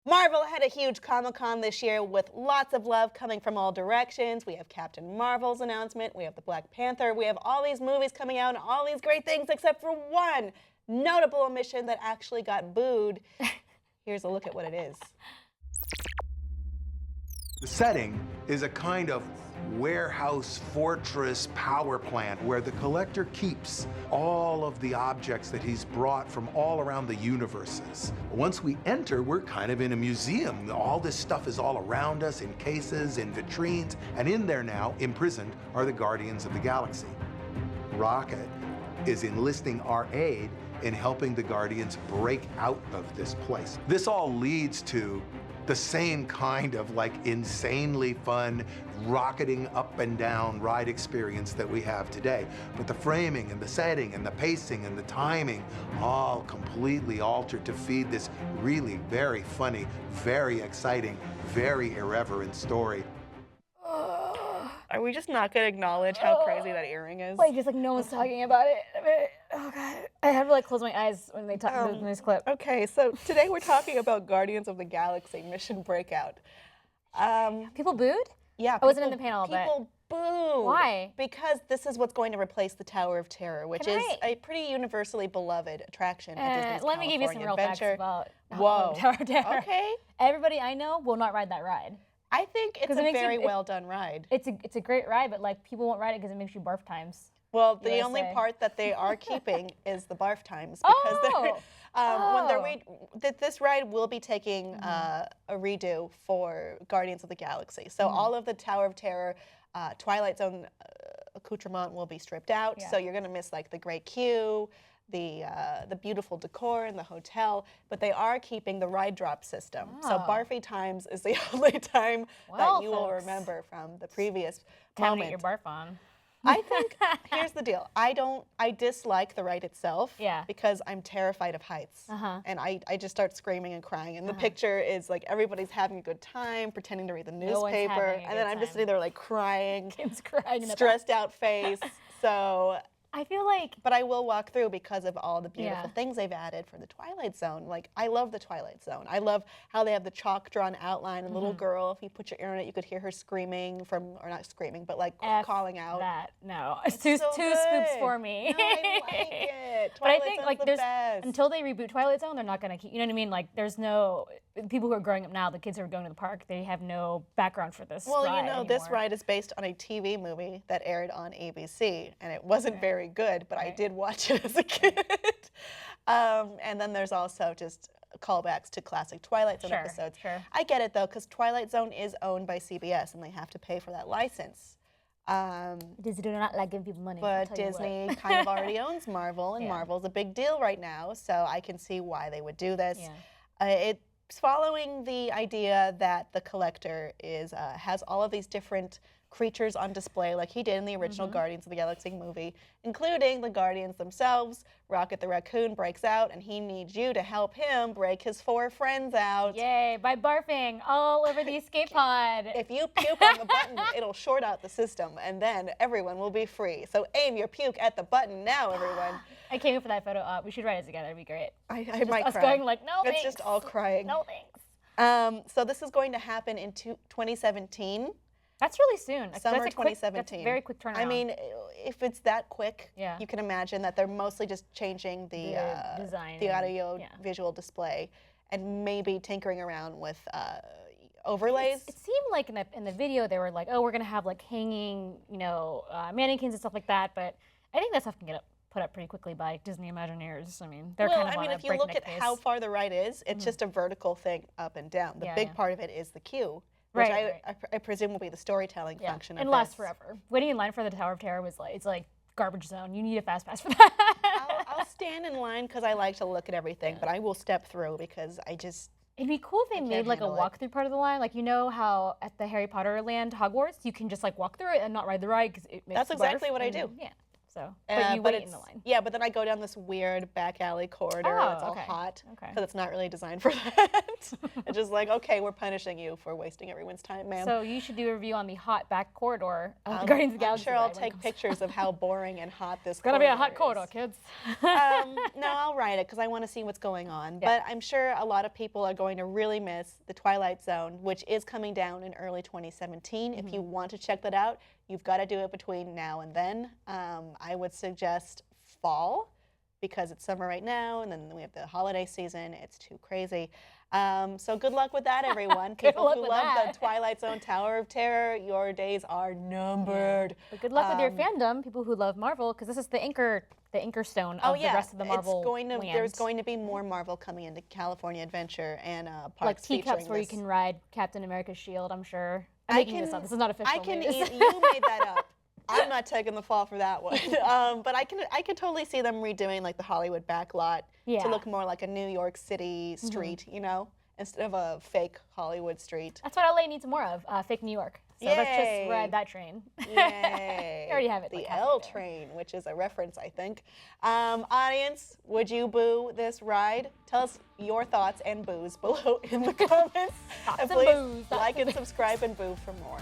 Marvel had a huge Comic-Con this year with lots of love coming from all directions. We have Captain Marvel's announcement, we have the Black Panther, we have all these movies coming out and all these great things except for one notable omission that actually got booed. Here's a look at what it is. The setting is a kind of warehouse fortress power plant where the collector keeps all of the objects that he's brought from all around the universes. Once we enter, we're kind of in a museum. All this stuff is all around us in cases, in vitrines, and in there now, imprisoned, are the Guardians of the Galaxy. Rocket is enlisting our aid in helping the Guardians break out of this place. This all leads to the same kind of like insanely fun rocketing up and down ride experience that we have today. But the framing and the setting and the pacing and the timing all completely altered to feed this really very funny, very exciting, very irreverent story. Are we just not going to acknowledge how crazy that earring is? Like, just like no one's talking about it. Oh God, I have to like close my eyes when they talk in this clip. Okay, so today we're talking about Guardians of the Galaxy Mission Breakout. People booed? Yeah, I wasn't in the panel, but people booed. Why? Because this is what's going to replace the Tower of Terror, which is a pretty universally beloved attraction at Disney's let me give you some real facts about Tower of Terror. Okay. Everybody I know will not ride that ride. I think it's a very well done ride. It's a great ride, but like people won't ride it because it makes you barf times. Well, the only part that they are keeping is the barf times because this ride will be taking a redo for Guardians of the Galaxy. So all of the Tower of Terror, Twilight Zone accoutrement will be stripped out. Yeah. So you're gonna miss like the great queue, the beautiful decor in the hotel, but they are keeping the ride drop system. So barfy times is the only time that you will remember from the previous moment. Get your barf on. I think, here's the deal. I dislike the ride itself because I'm terrified of heights. And I just start screaming and crying. And the picture is like everybody's having a good time, pretending to read the newspaper. And then I'm just sitting there like crying, Kim's crying stressed out face. So I feel like... But I will walk through because of all the beautiful things they've added for the Twilight Zone. Like, I love the Twilight Zone. I love how they have the chalk drawn outline. And little girl, if you put your ear in it, you could hear her screaming or not screaming, but like calling out. No, it's too spooks for me. No, I like it. But I think like until they reboot Twilight Zone, they're not gonna keep. You know what I mean? Like, there's no people who are growing up now. The kids who are going to the park, they have no background for this. Well, ride anymore. This ride is based on a TV movie that aired on ABC, and it wasn't very good, but I did watch it as a kid. And then there's also just callbacks to classic Twilight Zone episodes. I get it though, because Twilight Zone is owned by CBS, and they have to pay for that license. Disney do not like giving people money. But Disney kind of already owns Marvel, and Marvel's a big deal right now, so I can see why they would do this. It's following the idea that the collector has all of these different creatures on display like he did in the original Guardians of the Galaxy movie, including the Guardians themselves. Rocket the Raccoon breaks out, and he needs you to help him break his 4 friends out. Yay, by barfing all over the escape pod. If you puke on the button, it'll short out the system, and then everyone will be free. So aim your puke at the button now, everyone. I came in for that photo op. We should write it together. It'd be great. I might cry. Us going like, no thanks. It's just all crying. No thanks. So this is going to happen in 2017. That's really soon. Summer that's 2017. That's a very quick turnaround. I mean, if it's that quick, you can imagine that they're mostly just changing the design, the audio visual display, and maybe tinkering around with overlays. It seemed like in the video they were like, oh, we're gonna have like hanging, mannequins and stuff like that. But I think that stuff can get put up pretty quickly by Disney Imagineers. I mean, they're kind of on a if you look at how far the ride is, it's just a vertical thing up and down. The big part of it is the queue. Which I presume will be the storytelling function of this. And lasts forever. Waiting in line for the Tower of Terror was like, it's like garbage zone. You need a fast pass for that. I'll stand in line because I like to look at everything, but I will step through because I just... It'd be cool if they made like a walkthrough part of the line. Like, you know how at the Harry Potter land, Hogwarts, you can just like walk through it and not ride the ride because it makes That's exactly what I do. Yeah. So, but you wait in it's, the line. Yeah, but then I go down this weird back alley corridor that's all okay. hot Okay. because it's not really designed for that. It's just like, okay, we're punishing you for wasting everyone's time, ma'am. So you should do a review on the hot back corridor of the Guardians of the Galaxy. I'm sure I'll ride when it take comes. pictures of how boring and hot this It's gonna be a hot is. corridor, kids. No, I'll write it because I want to see what's going on. Yeah. But I'm sure a lot of people are going to really miss the Twilight Zone, which is coming down in early 2017. If you want to check that out, you've got to do it between now and then. I would suggest fall because it's summer right now, and then we have the holiday season. It's too crazy. So good luck with that, everyone. People who love the Twilight Zone Tower of Terror, your days are numbered. But good luck with your fandom, people who love Marvel, because this is the anchor stone of the rest of the Marvel land. There's going to be more Marvel coming into California Adventure and parks like teacups featuring where you this. can ride Captain America's shield, I'm sure. I'm making this up. This is not official news. You made that up. I'm not taking the fall for that one. But I can totally see them redoing like the Hollywood backlot to look more like a New York City street, you know, instead of a fake Hollywood street. That's what LA needs more of, fake New York. So let's just ride that train. Yay. You already have it. The like L train, which is a reference, I think. Audience, would you boo this ride? Tell us your thoughts and boos below in the comments. And please like and subscribe and boo for more.